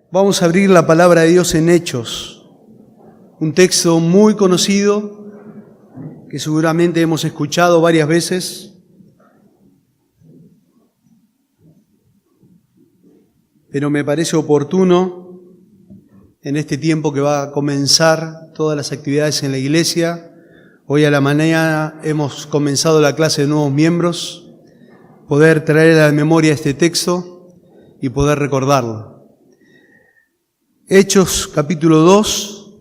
Vamos a abrir la palabra de Dios en Hechos, un texto muy conocido que seguramente hemos escuchado varias veces, pero me parece oportuno en este tiempo que va a comenzar todas las actividades en la iglesia. Hoy a la mañana hemos comenzado la clase de nuevos miembros, poder traer a la memoria este texto y poder recordarlo. Hechos capítulo 2,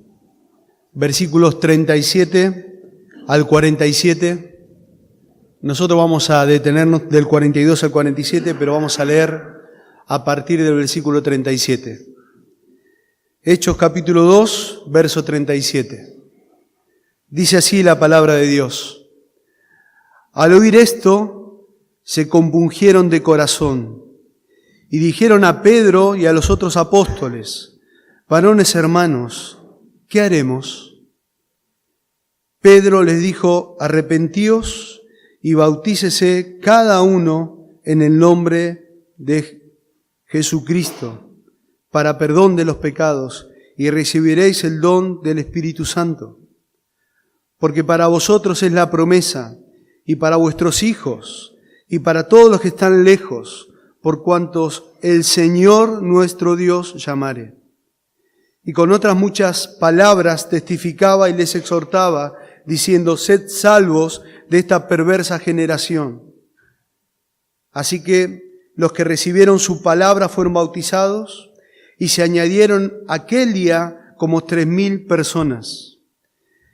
versículos 37 al 47. Nosotros vamos a detenernos del 42 al 47, pero vamos a leer a partir del versículo 37. Hechos capítulo 2, verso 37. Dice así la palabra de Dios. Al oír esto, se compungieron de corazón y dijeron a Pedro y a los otros apóstoles: varones hermanos, ¿qué haremos? Pedro les dijo: arrepentíos y bautícese cada uno en el nombre de Jesucristo para perdón de los pecados y recibiréis el don del Espíritu Santo. Porque para vosotros es la promesa y para vuestros hijos y para todos los que están lejos, por cuantos el Señor nuestro Dios llamare. Y con otras muchas palabras testificaba y les exhortaba, diciendo: sed salvos de esta perversa generación. Así que los que recibieron su palabra fueron bautizados, y se añadieron aquel día como 3,000 personas.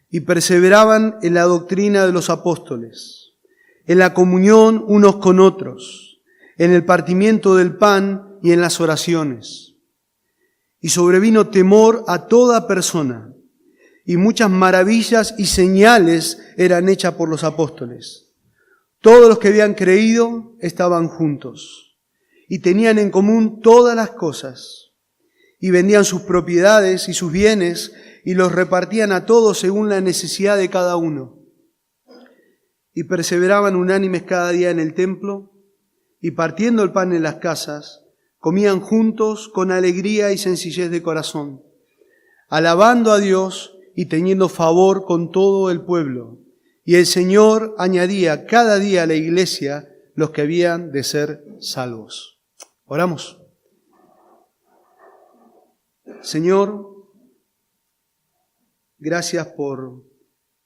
Y perseveraban en la doctrina de los apóstoles, en la comunión unos con otros, en el partimiento del pan y en las oraciones. Y sobrevino temor a toda persona, y muchas maravillas y señales eran hechas por los apóstoles. Todos los que habían creído estaban juntos, y tenían en común todas las cosas, y vendían sus propiedades y sus bienes, y los repartían a todos según la necesidad de cada uno. Y perseveraban unánimes cada día en el templo, y partiendo el pan en las casas, comían juntos con alegría y sencillez de corazón, alabando a Dios y teniendo favor con todo el pueblo. Y el Señor añadía cada día a la iglesia los que habían de ser salvos. Oramos. Señor, gracias por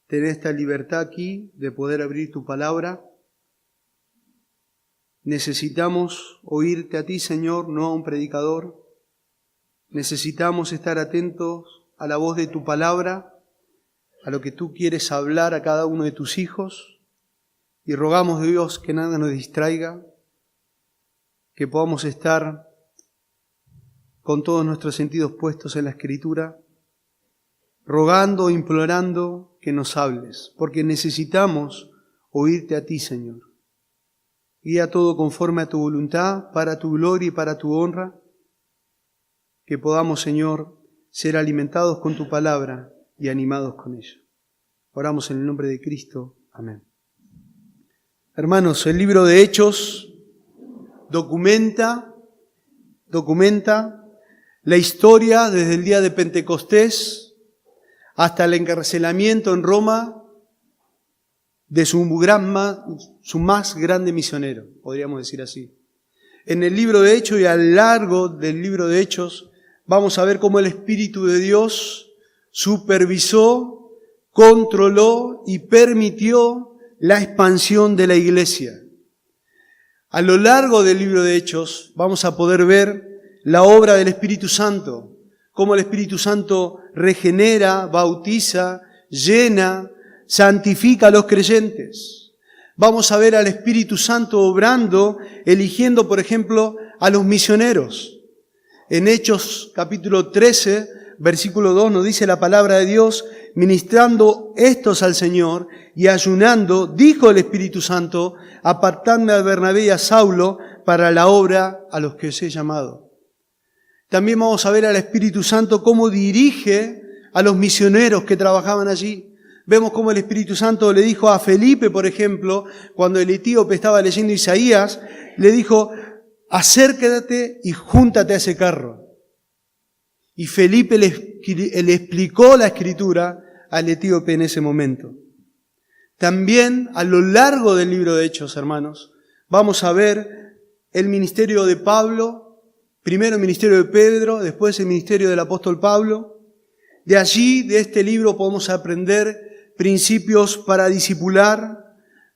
tener esta libertad aquí de poder abrir tu palabra. Necesitamos oírte a ti, Señor, no a un predicador. Necesitamos estar atentos a la voz de tu palabra, a lo que tú quieres hablar a cada uno de tus hijos. Y rogamos, Dios, que nada nos distraiga, que podamos estar con todos nuestros sentidos puestos en la Escritura, rogando, implorando que nos hables, porque necesitamos oírte a ti, Señor. Guía todo conforme a tu voluntad, para tu gloria y para tu honra, que podamos, Señor, ser alimentados con tu palabra y animados con ella. Oramos en el nombre de Cristo. Amén. Hermanos, el libro de Hechos documenta la historia desde el día de Pentecostés hasta el encarcelamiento en Roma de su más grande misionero, podríamos decir así. En el libro de Hechos y a lo largo del libro de Hechos vamos a ver cómo el Espíritu de Dios supervisó, controló y permitió la expansión de la iglesia. A lo largo del libro de Hechos vamos a poder ver la obra del Espíritu Santo, cómo el Espíritu Santo regenera, bautiza, llena, santifica a los creyentes. Vamos a ver al Espíritu Santo obrando, eligiendo, por ejemplo, a los misioneros. En Hechos capítulo 13, versículo 2 nos dice la palabra de Dios: ministrando estos al Señor y ayunando, dijo el Espíritu Santo: apartadme a Bernabé y a Saulo para la obra a los que os he llamado. También vamos a ver al Espíritu Santo cómo dirige a los misioneros que trabajaban allí. Vemos cómo el Espíritu Santo le dijo a Felipe, por ejemplo, cuando el etíope estaba leyendo Isaías, le dijo: acércate y júntate a ese carro. Y Felipe le explicó la Escritura al etíope en ese momento. También a lo largo del libro de Hechos, hermanos, vamos a ver el ministerio de Pablo, primero el ministerio de Pedro, después el ministerio del apóstol Pablo. De allí, de este libro, podemos aprender principios para discipular.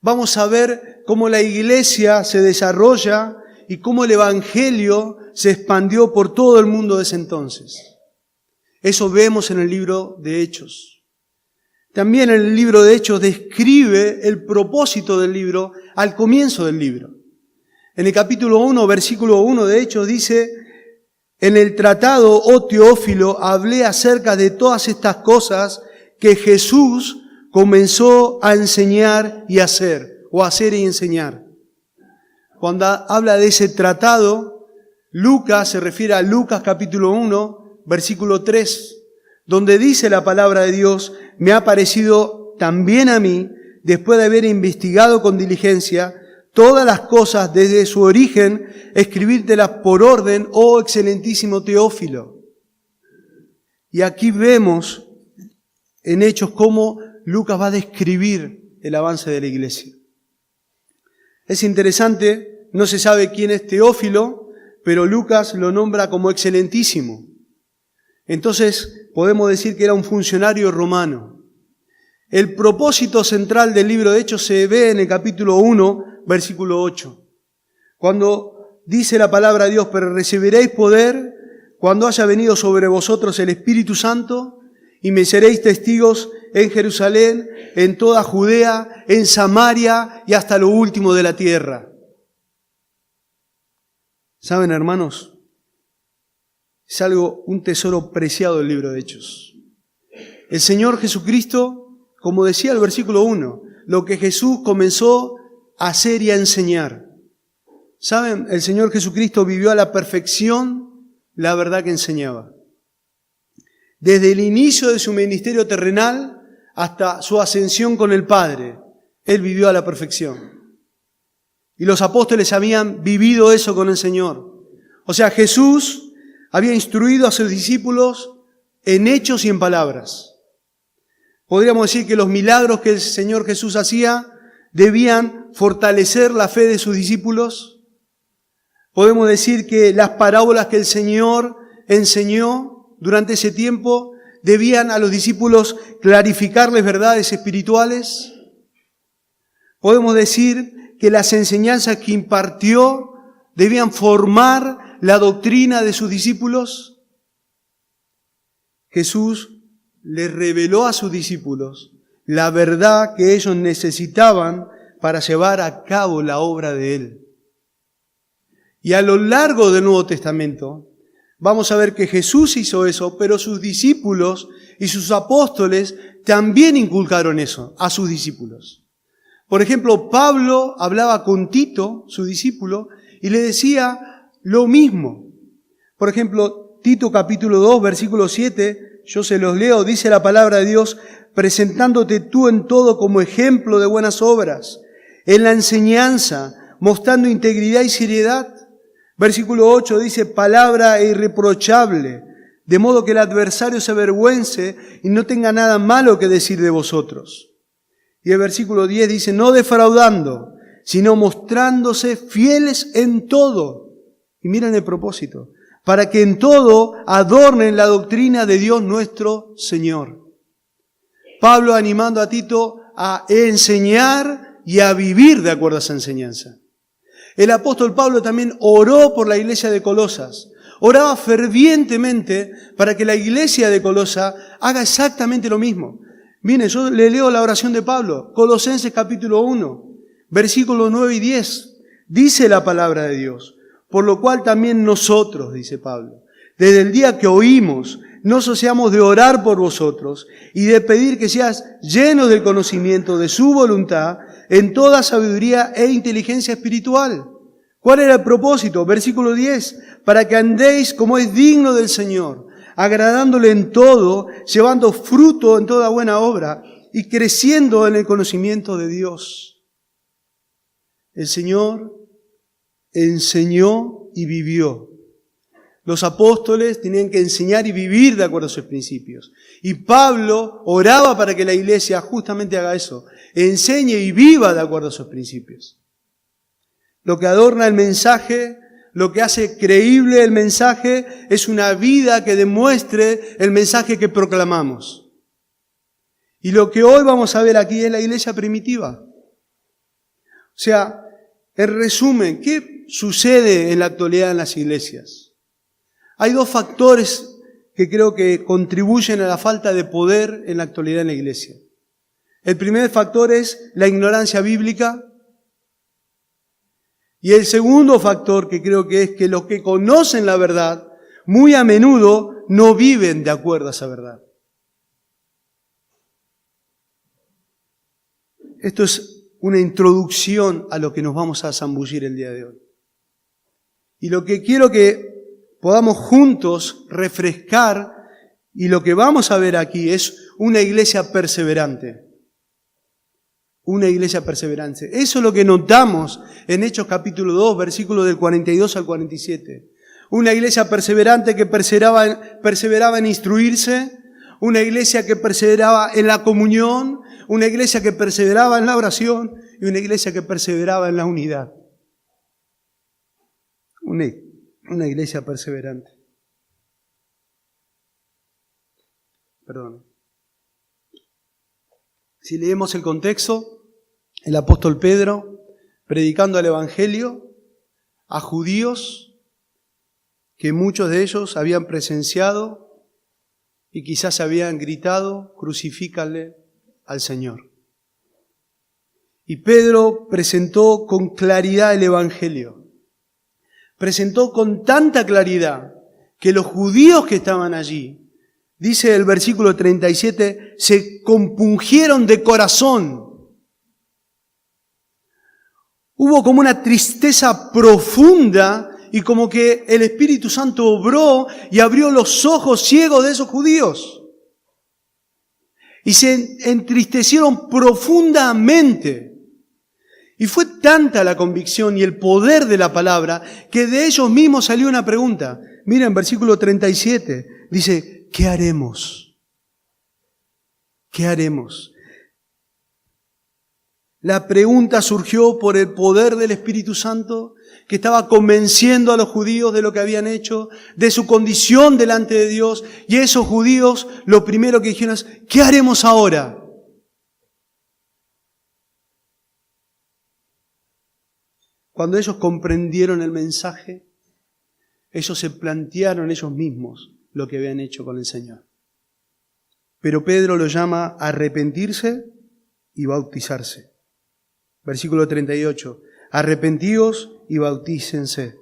Vamos a ver cómo la iglesia se desarrolla y cómo el evangelio se expandió por todo el mundo desde entonces. Eso vemos en el libro de Hechos. También en el libro de Hechos describe el propósito del libro al comienzo del libro. En el capítulo 1, versículo 1 de Hechos dice: en el tratado, oh Teófilo, hablé acerca de todas estas cosas que Jesús comenzó a enseñar y hacer, o hacer y enseñar. Cuando habla de ese tratado, Lucas se refiere a Lucas capítulo 1, versículo 3, donde dice la palabra de Dios: me ha parecido también a mí, después de haber investigado con diligencia todas las cosas desde su origen, escribírtelas por orden, oh excelentísimo Teófilo. Y aquí vemos en Hechos cómo Lucas va a describir el avance de la iglesia. Es interesante, no se sabe quién es Teófilo, pero Lucas lo nombra como excelentísimo. Entonces podemos decir que era un funcionario romano. El propósito central del libro de Hechos se ve en el capítulo 1, versículo 8. Cuando dice la palabra de Dios: pero recibiréis poder cuando haya venido sobre vosotros el Espíritu Santo, y me seréis testigos en Jerusalén, en toda Judea, en Samaria y hasta lo último de la tierra. ¿Saben, hermanos? Es un tesoro preciado del libro de Hechos. El Señor Jesucristo, como decía el versículo 1, lo que Jesús comenzó a hacer y a enseñar. ¿Saben? El Señor Jesucristo vivió a la perfección la verdad que enseñaba. Desde el inicio de su ministerio terrenal hasta su ascensión con el Padre, Él vivió a la perfección. Y los apóstoles habían vivido eso con el Señor. O sea, Jesús había instruido a sus discípulos en hechos y en palabras. Podríamos decir que los milagros que el Señor Jesús hacía debían fortalecer la fe de sus discípulos. Podemos decir que las parábolas que el Señor enseñó durante ese tiempo debían a los discípulos clarificarles verdades espirituales. Podemos decir que las enseñanzas que impartió debían formar la doctrina de sus discípulos. Jesús les reveló a sus discípulos la verdad que ellos necesitaban para llevar a cabo la obra de Él. Y a lo largo del Nuevo Testamento vamos a ver que Jesús hizo eso, pero sus discípulos y sus apóstoles también inculcaron eso a sus discípulos. Por ejemplo, Pablo hablaba con Tito, su discípulo, y le decía lo mismo. Por ejemplo, Tito capítulo 2, versículo 7, yo se los leo, dice la palabra de Dios: presentándote tú en todo como ejemplo de buenas obras, en la enseñanza, mostrando integridad y seriedad. Versículo 8 dice: palabra irreprochable, de modo que el adversario se avergüence y no tenga nada malo que decir de vosotros. Y el versículo 10 dice: no defraudando, sino mostrándose fieles en todo. Y miren el propósito: para que en todo adornen la doctrina de Dios nuestro Señor. Pablo animando a Tito a enseñar y a vivir de acuerdo a esa enseñanza. El apóstol Pablo también oró por la iglesia de Colosas. Oraba fervientemente para que la iglesia de Colosas haga exactamente lo mismo. Miren, yo le leo la oración de Pablo, Colosenses capítulo 1, versículos 9 y 10. Dice la palabra de Dios: por lo cual también nosotros, dice Pablo, desde el día que oímos, no cesamos de orar por vosotros y de pedir que seas llenos del conocimiento de su voluntad en toda sabiduría e inteligencia espiritual. ¿Cuál era el propósito? Versículo 10, para que andéis como es digno del Señor, agradándole en todo, llevando fruto en toda buena obra y creciendo en el conocimiento de Dios. El Señor enseñó y vivió Los apóstoles tenían que enseñar y vivir de acuerdo a sus principios. Y Pablo oraba para que la iglesia justamente haga eso, enseñe y viva de acuerdo a sus principios. Lo que adorna el mensaje, lo que hace creíble el mensaje, es una vida que demuestre el mensaje que proclamamos. Y lo que hoy vamos a ver aquí es la iglesia primitiva. O sea, en resumen, ¿qué sucede en la actualidad en las iglesias? Hay dos factores que creo que contribuyen a la falta de poder en la actualidad en la iglesia. El primer factor es la ignorancia bíblica. Y el segundo factor que creo que es que los que conocen la verdad, muy a menudo no viven de acuerdo a esa verdad. Esto es una introducción a lo que nos vamos a zambullir el día de hoy. Y lo que quiero que podamos juntos refrescar, y lo que vamos a ver aquí es una iglesia perseverante. Una iglesia perseverante. Eso es lo que notamos en Hechos capítulo 2, versículos del 42 al 47. Una iglesia perseverante que perseveraba en instruirse, una iglesia que perseveraba en la comunión, una iglesia que perseveraba en la oración y una iglesia que perseveraba en la unidad. Una iglesia perseverante. Perdón. Si leemos el contexto, el apóstol Pedro, predicando el Evangelio a judíos que muchos de ellos habían presenciado y quizás habían gritado, crucifícale al Señor. Y Pedro presentó con claridad el Evangelio. Presentó con tanta claridad que los judíos que estaban allí, dice el versículo 37, se compungieron de corazón. Hubo como una tristeza profunda y como que el Espíritu Santo obró y abrió los ojos ciegos de esos judíos. Y se entristecieron profundamente. Y fue tanta la convicción y el poder de la palabra que de ellos mismos salió una pregunta. Miren, versículo 37, dice, ¿qué haremos? ¿Qué haremos? La pregunta surgió por el poder del Espíritu Santo que estaba convenciendo a los judíos de lo que habían hecho, de su condición delante de Dios. Y esos judíos lo primero que dijeron es, ¿qué haremos ahora? Cuando ellos comprendieron el mensaje, ellos se plantearon ellos mismos lo que habían hecho con el Señor. Pero Pedro lo llama a arrepentirse y bautizarse. Versículo 38. Arrepentíos y bautícense.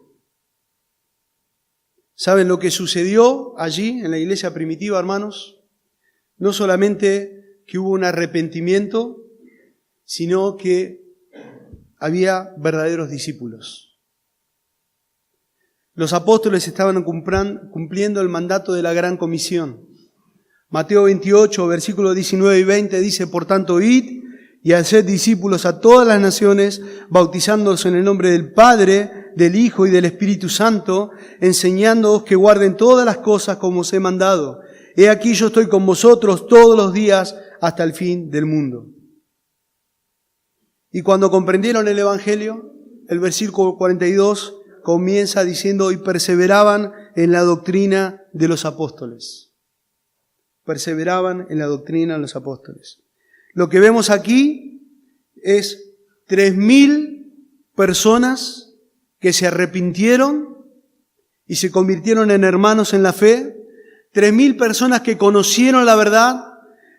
¿Saben lo que sucedió allí en la iglesia primitiva, hermanos? No solamente que hubo un arrepentimiento, sino que había verdaderos discípulos. Los apóstoles estaban cumpliendo el mandato de la gran comisión. Mateo 28, versículos 19 y 20 dice, por tanto, id y haced discípulos a todas las naciones, bautizándolos en el nombre del Padre, del Hijo y del Espíritu Santo, enseñándoos que guarden todas las cosas como os he mandado. He aquí yo estoy con vosotros todos los días hasta el fin del mundo. Y cuando comprendieron el Evangelio, el versículo 42 comienza diciendo, y perseveraban en la doctrina de los apóstoles. Perseveraban en la doctrina de los apóstoles. Lo que vemos aquí es 3.000 personas que se arrepintieron y se convirtieron en hermanos en la fe. 3.000 personas que conocieron la verdad.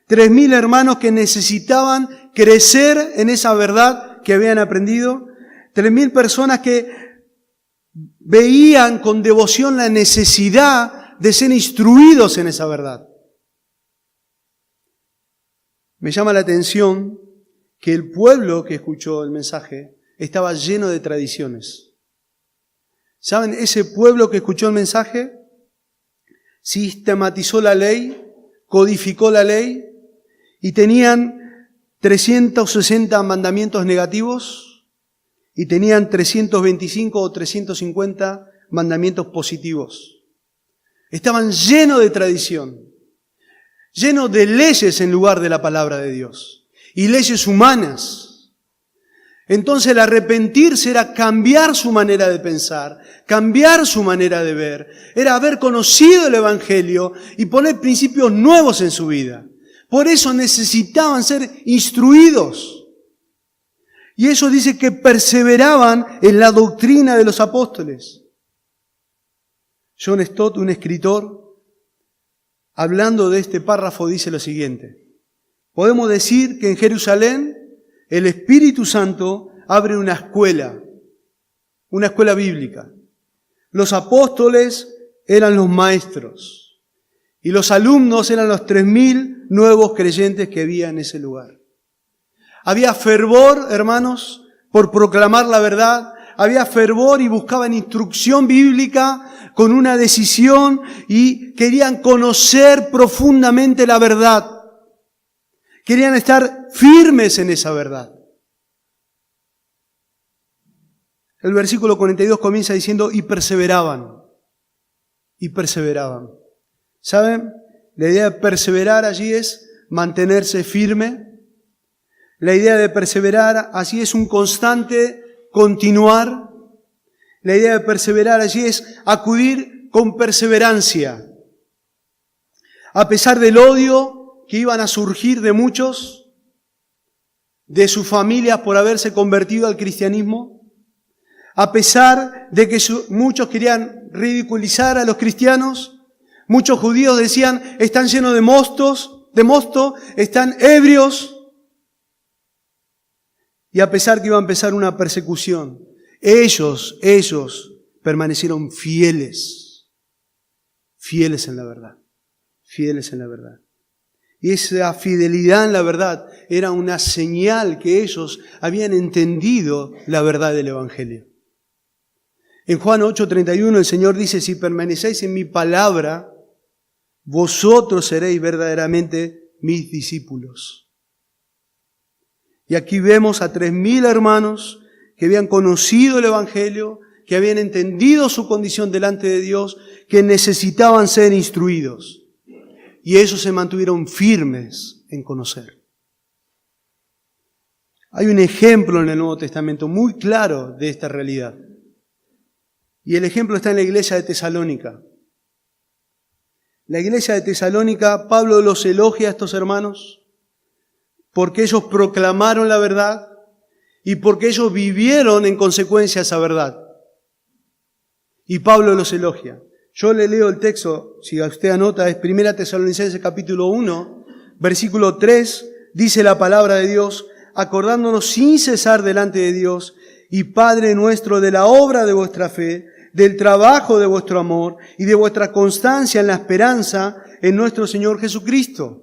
3.000 hermanos que necesitaban crecer en esa verdad que habían aprendido. 3.000 personas que veían con devoción la necesidad de ser instruidos en esa verdad. Me llama la atención que el pueblo que escuchó el mensaje estaba lleno de tradiciones. ¿Saben? Ese pueblo que escuchó el mensaje sistematizó la ley, codificó la ley y tenían 360 mandamientos negativos y tenían 325 o 350 mandamientos positivos. Estaban llenos de tradición, llenos de leyes en lugar de la palabra de Dios y leyes humanas. Entonces el arrepentirse era cambiar su manera de pensar, cambiar su manera de ver, era haber conocido el Evangelio y poner principios nuevos en su vida. Por eso necesitaban ser instruidos. Y eso dice que perseveraban en la doctrina de los apóstoles. John Stott, un escritor, hablando de este párrafo, dice lo siguiente: podemos decir que en Jerusalén el Espíritu Santo abre una escuela bíblica. Los apóstoles eran los maestros y los alumnos eran los 3.000 nuevos creyentes que había en ese lugar. Había fervor, hermanos, por proclamar la verdad. Había fervor y buscaban instrucción bíblica con una decisión y querían conocer profundamente la verdad. Querían estar firmes en esa verdad. El versículo 42 comienza diciendo, y perseveraban. Y perseveraban. ¿Saben? La idea de perseverar allí es mantenerse firme. La idea de perseverar allí es un constante continuar. La idea de perseverar allí es acudir con perseverancia. A pesar del odio que iban a surgir de muchos, de sus familias por haberse convertido al cristianismo, a pesar de que muchos querían ridiculizar a los cristianos, muchos judíos decían, están llenos de mosto, están ebrios. Y a pesar que iba a empezar una persecución, ellos permanecieron fieles en la verdad, fieles en la verdad. Y esa fidelidad en la verdad era una señal que ellos habían entendido la verdad del Evangelio. En Juan 8:31 el Señor dice, si permanecéis en mi palabra, vosotros seréis verdaderamente mis discípulos. Y aquí vemos a 3.000 hermanos que habían conocido el Evangelio, que habían entendido su condición delante de Dios, que necesitaban ser instruidos. Y ellos se mantuvieron firmes en conocer. Hay un ejemplo en el Nuevo Testamento muy claro de esta realidad. Y el ejemplo está en la iglesia de Tesalónica. La iglesia de Tesalónica, Pablo los elogia a estos hermanos porque ellos proclamaron la verdad y porque ellos vivieron en consecuencia esa verdad. Y Pablo los elogia. Yo le leo el texto, si usted anota, es 1 Tesalonicenses capítulo 1, versículo 3, dice la palabra de Dios, acordándonos sin cesar delante de Dios y Padre nuestro de la obra de vuestra fe, del trabajo de vuestro amor y de vuestra constancia en la esperanza en nuestro Señor Jesucristo.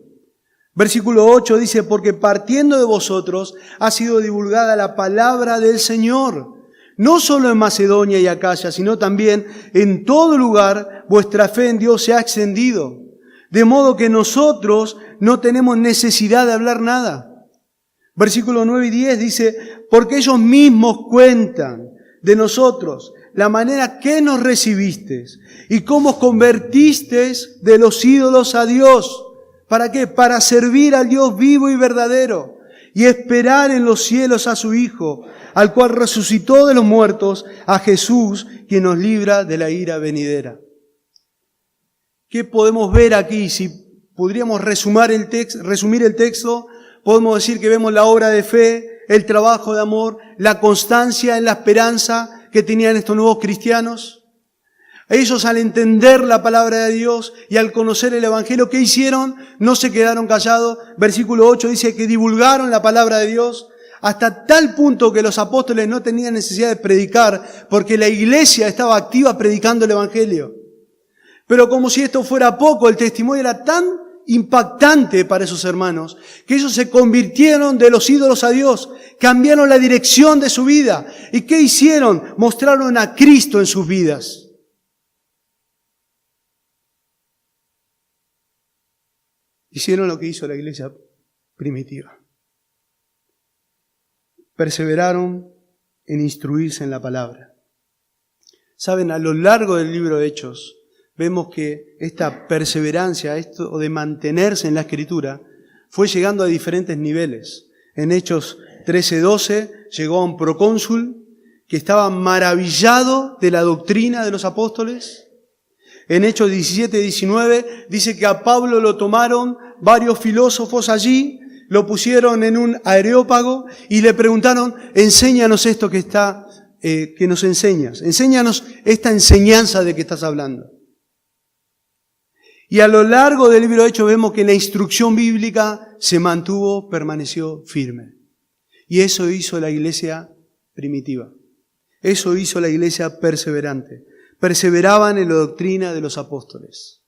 Versículo 8 dice, porque partiendo de vosotros ha sido divulgada la palabra del Señor, no solo en Macedonia y Acaya, sino también en todo lugar vuestra fe en Dios se ha extendido, de modo que nosotros no tenemos necesidad de hablar nada. Versículo 9 y 10 dice, porque ellos mismos cuentan de nosotros la manera que nos recibisteis y cómo os convertisteis de los ídolos a Dios. ¿Para qué? Para servir al Dios vivo y verdadero y esperar en los cielos a su Hijo, al cual resucitó de los muertos, a Jesús, quien nos libra de la ira venidera. ¿Qué podemos ver aquí? Si podríamos resumir el texto, podemos decir que vemos la obra de fe, el trabajo de amor, la constancia en la esperanza que tenían estos nuevos cristianos. Ellos al entender la palabra de Dios y al conocer el Evangelio, ¿qué hicieron? No se quedaron callados. Versículo 8 dice que divulgaron la palabra de Dios hasta tal punto que los apóstoles no tenían necesidad de predicar porque la iglesia estaba activa predicando el Evangelio. Pero como si esto fuera poco, el testimonio era tan impactante para esos hermanos que ellos se convirtieron de los ídolos a Dios, cambiaron la dirección de su vida. ¿Y qué hicieron? Mostraron a Cristo en sus vidas. Hicieron lo que hizo la iglesia primitiva. Perseveraron en instruirse en la palabra. Saben, a lo largo del libro de Hechos, vemos que esta perseverancia, esto de mantenerse en la Escritura, fue llegando a diferentes niveles. En Hechos 13:12 llegó a un procónsul que estaba maravillado de la doctrina de los apóstoles. En Hechos 17:19 dice que a Pablo lo tomaron varios filósofos allí, lo pusieron en un areópago y le preguntaron: enséñanos esto que nos enseñas, enséñanos esta enseñanza de que estás hablando. Y a lo largo del libro de Hechos vemos que la instrucción bíblica se mantuvo, permaneció firme. Y eso hizo la iglesia primitiva. Eso hizo la iglesia perseverante. Perseveraban en la doctrina de los apóstoles.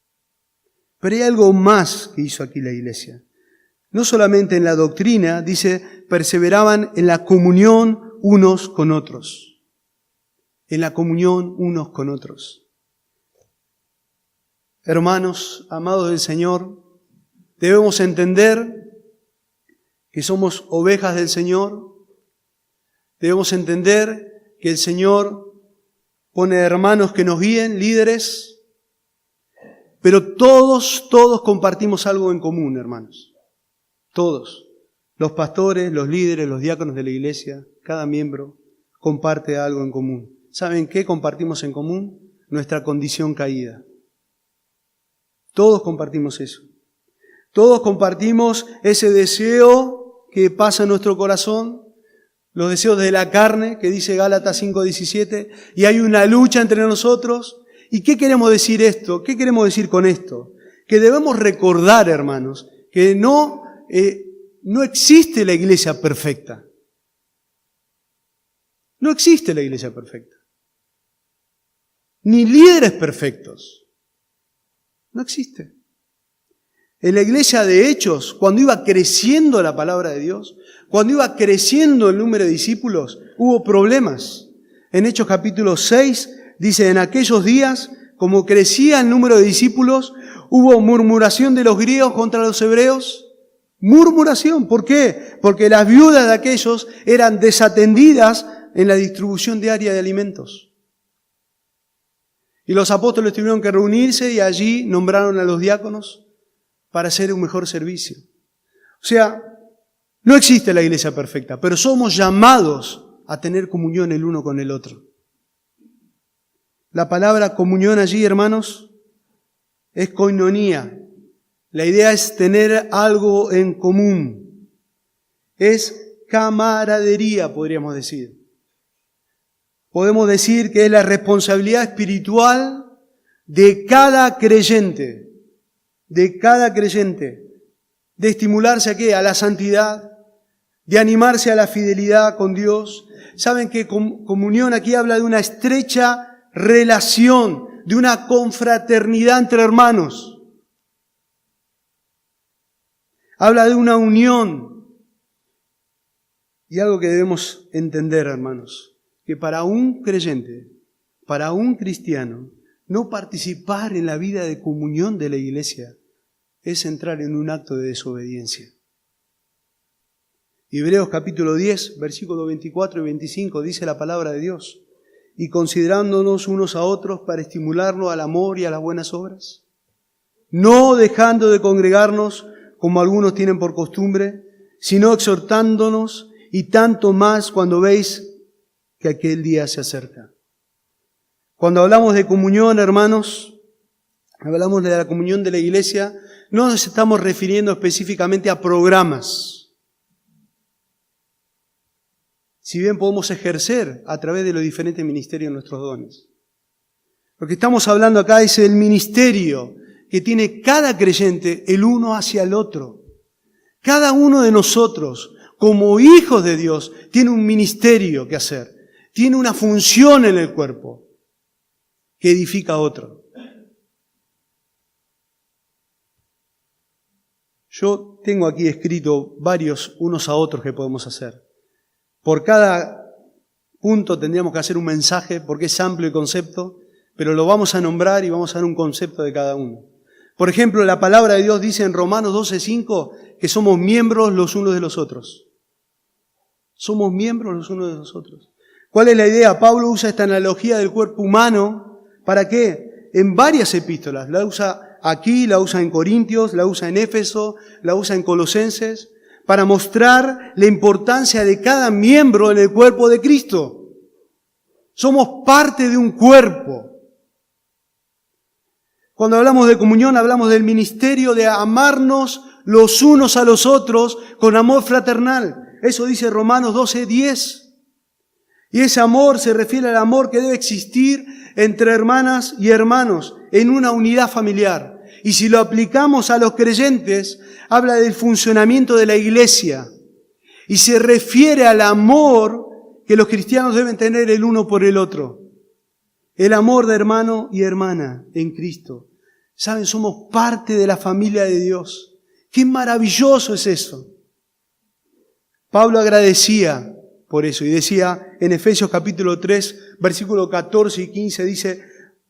Pero hay algo más que hizo aquí la iglesia. No solamente en la doctrina, dice, perseveraban en la comunión unos con otros. En la comunión unos con otros. Hermanos, amados del Señor, debemos entender que somos ovejas del Señor. Debemos entender que el Señor pone hermanos que nos guíen, líderes, pero todos compartimos algo en común, hermanos. Todos. Los pastores, los líderes, los diáconos de la iglesia, cada miembro comparte algo en común. ¿Saben qué compartimos en común? Nuestra condición caída. Todos compartimos eso. Todos compartimos ese deseo que pasa en nuestro corazón, los deseos de la carne, que dice Gálatas 5:17, y hay una lucha entre nosotros. ¿Y qué queremos decir esto? ¿Qué queremos decir con esto? Que debemos recordar, hermanos, que no existe la iglesia perfecta. No existe la iglesia perfecta. Ni líderes perfectos. No existe. En la iglesia de Hechos, cuando iba creciendo la palabra de Dios, cuando iba creciendo el número de discípulos, hubo problemas. En Hechos capítulo 6 dice: en aquellos días, como crecía el número de discípulos, hubo murmuración de los griegos contra los hebreos. Murmuración. ¿Por qué? Porque las viudas de aquellos eran desatendidas en la distribución diaria de alimentos. Y los apóstoles tuvieron que reunirse y allí nombraron a los diáconos para hacer un mejor servicio. O sea, no existe la iglesia perfecta, pero somos llamados a tener comunión el uno con el otro. La palabra comunión allí, hermanos, es koinonía. La idea es tener algo en común. Es camaradería, podríamos decir. Podemos decir que es la responsabilidad espiritual de cada creyente, de estimularse ¿a qué? A la santidad, de animarse a la fidelidad con Dios. Saben que comunión aquí habla de una estrecha relación, de una confraternidad entre hermanos. Habla de una unión. Y algo que debemos entender, hermanos, que para un creyente, para un cristiano, no participar en la vida de comunión de la iglesia es entrar en un acto de desobediencia. Hebreos capítulo 10, versículos 24 y 25 dice la palabra de Dios: y considerándonos unos a otros para estimularnos al amor y a las buenas obras, no dejando de congregarnos como algunos tienen por costumbre, sino exhortándonos, y tanto más cuando veis que aquel día se acerca. Cuando hablamos de comunión, hermanos, hablamos de la comunión de la iglesia, no nos estamos refiriendo específicamente a programas. Si bien podemos ejercer a través de los diferentes ministerios nuestros dones. Lo que estamos hablando acá es el ministerio que tiene cada creyente el uno hacia el otro. Cada uno de nosotros, como hijos de Dios, tiene un ministerio que hacer. Tiene una función en el cuerpo que edifica a otro. Yo tengo aquí escrito varios unos a otros que podemos hacer. Por cada punto tendríamos que hacer un mensaje porque es amplio el concepto, pero lo vamos a nombrar y vamos a dar un concepto de cada uno. Por ejemplo, la palabra de Dios dice en Romanos 12:5 que somos miembros los unos de los otros. Somos miembros los unos de los otros. ¿Cuál es la idea? Pablo usa esta analogía del cuerpo humano. ¿Para qué? en varias epístolas. La usa aquí, la usa en Corintios, la usa en Éfeso, la usa en Colosenses, para mostrar la importancia de cada miembro en el cuerpo de Cristo. Somos parte de un cuerpo. Cuando hablamos de comunión, hablamos del ministerio de amarnos los unos a los otros con amor fraternal. Eso dice Romanos 12:10. Y ese amor se refiere al amor que debe existir entre hermanas y hermanos en una unidad familiar. Y si lo aplicamos a los creyentes, habla del funcionamiento de la iglesia. Y se refiere al amor que los cristianos deben tener el uno por el otro. El amor de hermano y hermana en Cristo. Saben, somos parte de la familia de Dios. ¡Qué maravilloso es eso! Pablo agradecía por eso y decía en Efesios capítulo 3, versículo 14 y 15, dice: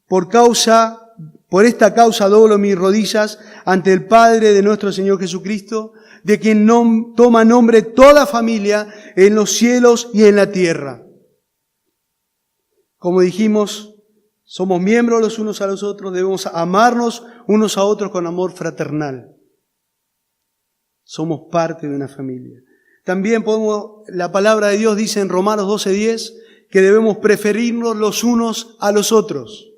por esta causa doblo mis rodillas ante el Padre de nuestro Señor Jesucristo, de quien toma nombre toda familia en los cielos y en la tierra. Como dijimos, somos miembros los unos a los otros, debemos amarnos unos a otros con amor fraternal. Somos parte de una familia. También la palabra de Dios dice en Romanos 12:10 que debemos preferirnos los unos a los otros.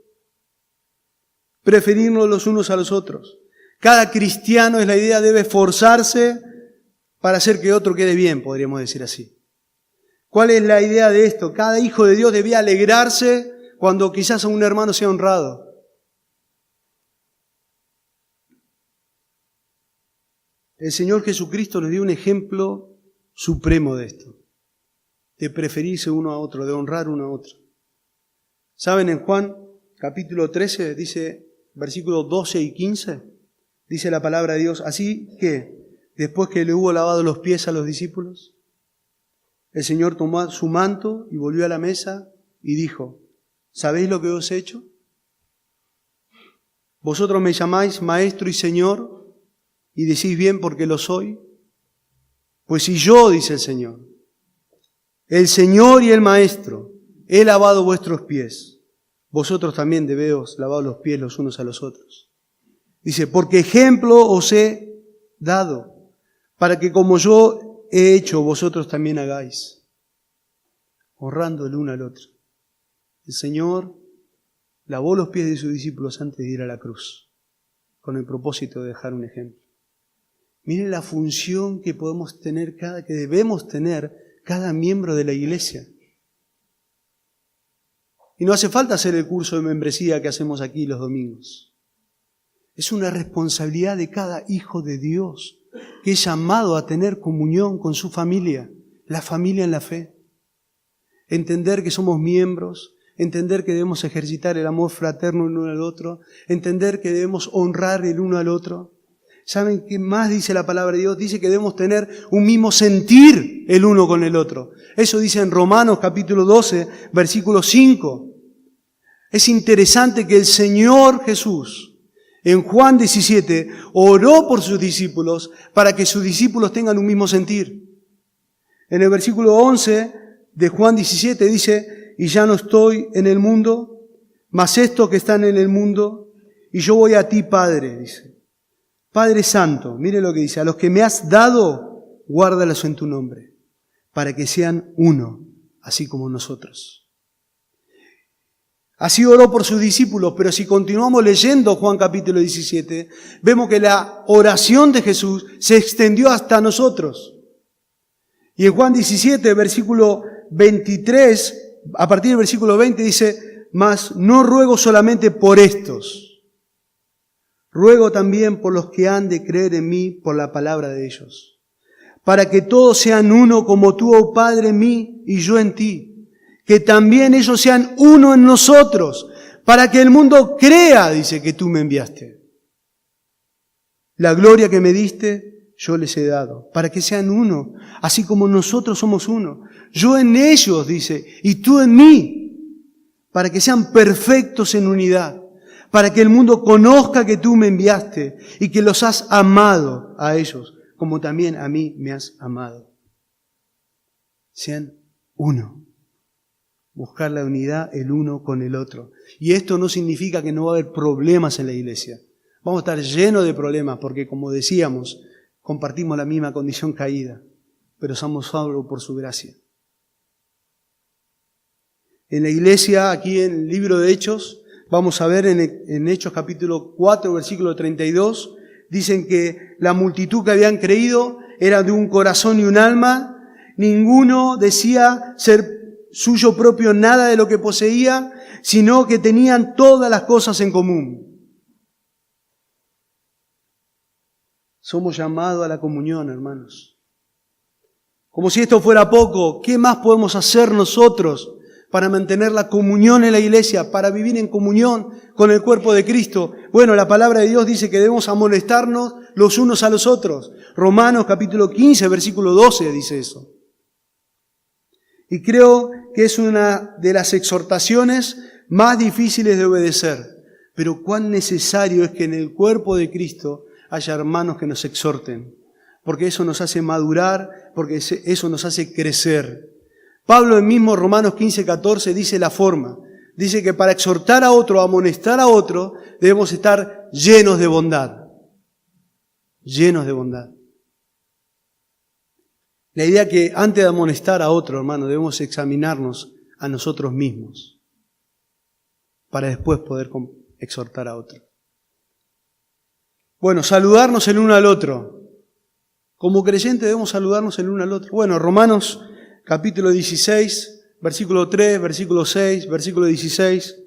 Preferirnos los unos a los otros. Cada cristiano, es la idea, debe esforzarse para hacer que otro quede bien, podríamos decir así. ¿Cuál es la idea de esto? Cada hijo de Dios debía alegrarse cuando quizás a un hermano sea honrado. El Señor Jesucristo nos dio un ejemplo supremo de esto, de preferirse uno a otro, de honrar uno a otro. ¿Saben? En Juan capítulo 13 dice, versículos 12 y 15, dice la palabra de Dios: así que, después que le hubo lavado los pies a los discípulos, el Señor tomó su manto y volvió a la mesa y dijo: ¿sabéis lo que os he hecho? Vosotros me llamáis Maestro y Señor, y decís bien porque lo soy. Pues si yo, dice el Señor y el Maestro, he lavado vuestros pies, vosotros también debéis lavar los pies los unos a los otros. Dice: porque ejemplo os he dado, para que como yo he hecho, vosotros también hagáis, honrando el uno al otro. El Señor lavó los pies de sus discípulos antes de ir a la cruz, con el propósito de dejar un ejemplo. Miren la función que podemos tener que debemos tener cada miembro de la iglesia. Y no hace falta hacer el curso de membresía que hacemos aquí los domingos. Es una responsabilidad de cada hijo de Dios que es llamado a tener comunión con su familia, la familia en la fe. Entender que somos miembros, entender que debemos ejercitar el amor fraterno el uno al otro, entender que debemos honrar el uno al otro. ¿Saben qué más dice la palabra de Dios? Dice que debemos tener un mismo sentir el uno con el otro. Eso dice en Romanos capítulo 12, versículo 5. Es interesante que el Señor Jesús, en Juan 17, oró por sus discípulos para que sus discípulos tengan un mismo sentir. En el versículo 11 de Juan 17 dice: y ya no estoy en el mundo, mas estos que están en el mundo, y yo voy a ti, Padre, dice. Padre Santo, mire lo que dice: a los que me has dado, guárdalos en tu nombre, para que sean uno, así como nosotros. Así oró por sus discípulos, pero si continuamos leyendo Juan capítulo 17, vemos que la oración de Jesús se extendió hasta nosotros. Y en Juan 17, versículo 23, a partir del versículo 20 dice: mas no ruego solamente por estos, ruego también por los que han de creer en mí por la palabra de ellos, para que todos sean uno como tú, oh Padre, en mí y yo en ti, que también ellos sean uno en nosotros, para que el mundo crea, dice, que tú me enviaste. La gloria que me diste, yo les he dado, para que sean uno, así como nosotros somos uno. Yo en ellos, dice, y tú en mí, para que sean perfectos en unidad, para que el mundo conozca que tú me enviaste y que los has amado a ellos, como también a mí me has amado. Sean uno. buscar la unidad el uno con el otro. Y esto no significa que no va a haber problemas en la iglesia. Vamos a estar llenos de problemas porque, como decíamos, compartimos la misma condición caída, pero somos salvos por su gracia. En la iglesia, aquí en el libro de Hechos, vamos a ver en Hechos capítulo 4, versículo 32, dicen que la multitud que habían creído era de un corazón y un alma, ninguno decía ser suyo propio nada de lo que poseía, sino que tenían todas las cosas en común. Somos llamados a la comunión, hermanos. Como si esto fuera poco, ¿qué más podemos hacer nosotros para mantener la comunión en la iglesia, para vivir en comunión con el cuerpo de Cristo? Bueno, la palabra de Dios dice que debemos amonestarnos los unos a los otros. Romanos capítulo 15, versículo 12 dice eso. Y creo que es una de las exhortaciones más difíciles de obedecer. Pero cuán necesario es que en el cuerpo de Cristo haya hermanos que nos exhorten. Porque eso nos hace madurar, porque eso nos hace crecer. Pablo en mismo Romanos 15, 14 dice la forma. Dice que para exhortar a otro, amonestar a otro, debemos estar llenos de bondad. Llenos de bondad. La idea que antes de amonestar a otro, hermano, debemos examinarnos a nosotros mismos para después poder exhortar a otro. Bueno, saludarnos el uno al otro. Como creyentes debemos saludarnos el uno al otro. Bueno, Romanos capítulo 16, versículo 3, versículo 6, versículo 16,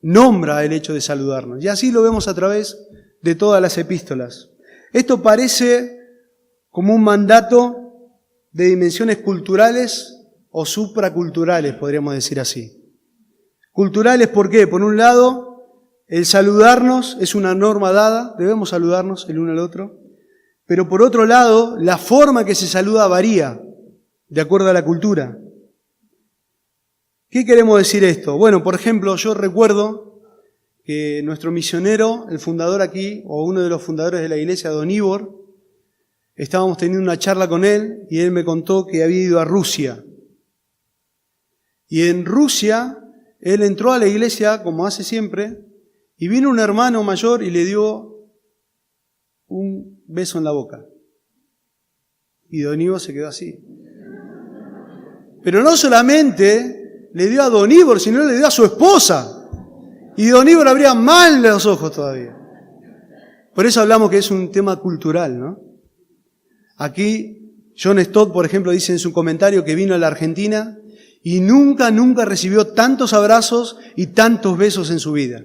nombra el hecho de saludarnos. Y así lo vemos a través de todas las epístolas. Esto parece como un mandato de dimensiones culturales o supraculturales, podríamos decir así. Culturales, ¿por qué? Por un lado, el saludarnos es una norma dada, debemos saludarnos el uno al otro, pero por otro lado, la forma que se saluda varía de acuerdo a la cultura. ¿Qué queremos decir esto? Bueno, por ejemplo, yo recuerdo que nuestro misionero, el fundador aquí, o uno de los fundadores de la iglesia, Don Ivor, estábamos teniendo una charla con él y él me contó que había ido a Rusia. Y en Rusia, él entró a la iglesia, como hace siempre, y vino un hermano mayor y le dio un beso en la boca. Y Don Ivor se quedó así. Pero no solamente le dio a Don Ivor, sino le dio a su esposa. Y Don Ivor abría mal los ojos todavía. Por eso hablamos que es un tema cultural, ¿no? Aquí John Stott, por ejemplo, dice en su comentario que vino a la Argentina y nunca recibió tantos abrazos y tantos besos en su vida.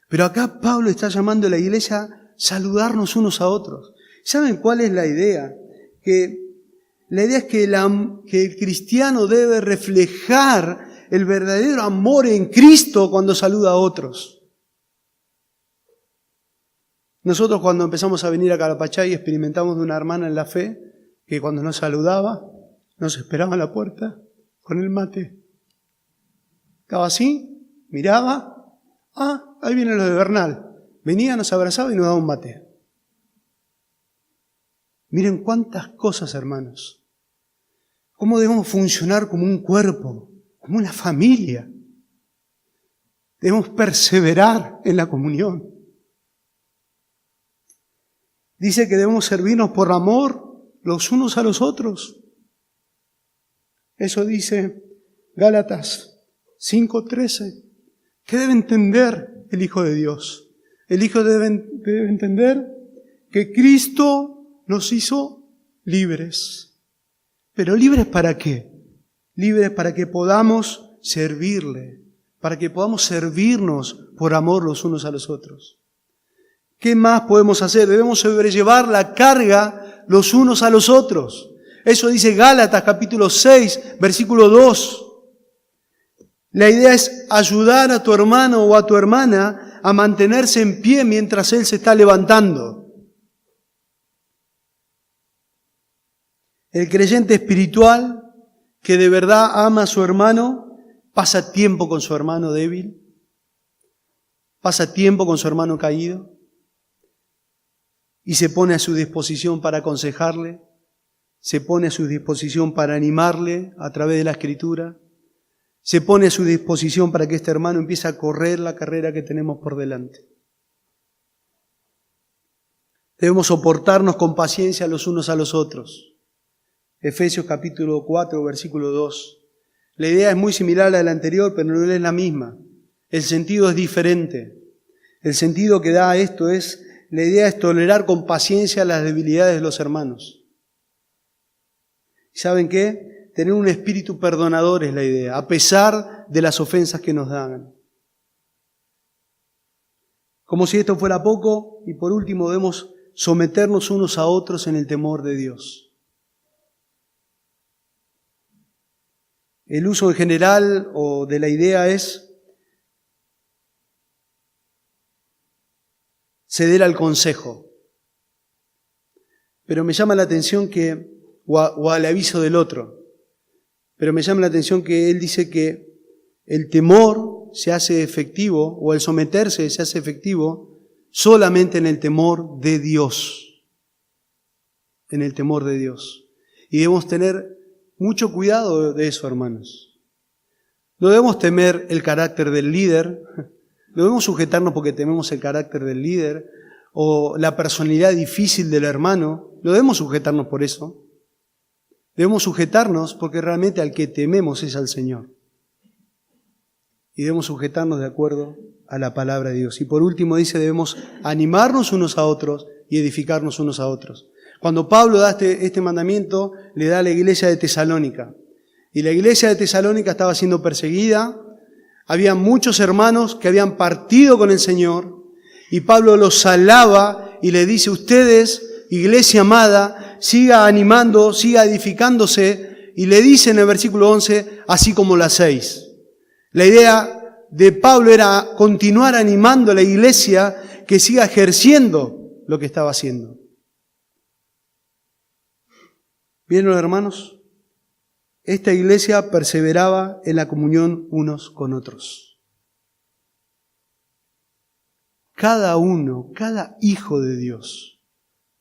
Pero acá Pablo está llamando a la iglesia a saludarnos unos a otros. ¿Saben cuál es la idea? La idea es que el cristiano debe reflejar el verdadero amor en Cristo cuando saluda a otros. Nosotros cuando empezamos a venir a Calapachay experimentamos de una hermana en la fe que cuando nos saludaba, nos esperaba en la puerta con el mate. Estaba así, miraba, ahí viene lo de Bernal. Venía, nos abrazaba y nos daba un mate. Miren cuántas cosas, hermanos. Cómo debemos funcionar como un cuerpo, como una familia. Debemos perseverar en la comunión. Dice que debemos servirnos por amor los unos a los otros. Eso dice Gálatas 5:13. ¿Qué debe entender el Hijo de Dios? El Hijo debe entender que Cristo nos hizo libres. ¿Pero libres para qué? Libres para que podamos servirle, para que podamos servirnos por amor los unos a los otros. ¿Qué más podemos hacer? Debemos sobrellevar la carga los unos a los otros. Eso dice Gálatas capítulo 6, versículo 2. La idea es ayudar a tu hermano o a tu hermana a mantenerse en pie mientras él se está levantando. El creyente espiritual que de verdad ama a su hermano, pasa tiempo con su hermano débil, pasa tiempo con su hermano caído y se pone a su disposición para aconsejarle, se pone a su disposición para animarle a través de la Escritura, se pone a su disposición para que este hermano empiece a correr la carrera que tenemos por delante. Debemos soportarnos con paciencia los unos a los otros. Efesios capítulo 4, versículo 2. La idea es muy similar a la anterior, pero no es la misma. El sentido es diferente. El sentido que da esto es, la idea es tolerar con paciencia las debilidades de los hermanos. ¿Y saben qué? Tener un espíritu perdonador es la idea, a pesar de las ofensas que nos dan. Como si esto fuera poco, y por último debemos someternos unos a otros en el temor de Dios. El uso en general o de la idea es ceder al consejo. Pero me llama la atención que, o al aviso del otro, pero me llama la atención que él dice que el temor se hace efectivo, o el someterse se hace efectivo, solamente en el temor de Dios. En el temor de Dios. Y debemos tener mucho cuidado de eso, hermanos. No debemos temer el carácter del líder, no debemos sujetarnos porque tememos el carácter del líder o la personalidad difícil del hermano, no debemos sujetarnos por eso. Debemos sujetarnos porque realmente al que tememos es al Señor. Y debemos sujetarnos de acuerdo a la palabra de Dios. Y por último dice, debemos animarnos unos a otros y edificarnos unos a otros. Cuando Pablo da este mandamiento, le da a la iglesia de Tesalónica. Y la iglesia de Tesalónica estaba siendo perseguida. Había muchos hermanos que habían partido con el Señor. Y Pablo los alaba y le dice, ustedes, iglesia amada, siga animando, siga edificándose. Y le dice en el versículo 11, así como lo hacéis. La idea de Pablo era continuar animando a la iglesia que siga ejerciendo lo que estaba haciendo. ¿Vieron, hermanos? Esta iglesia perseveraba en la comunión unos con otros. Cada uno, cada hijo de Dios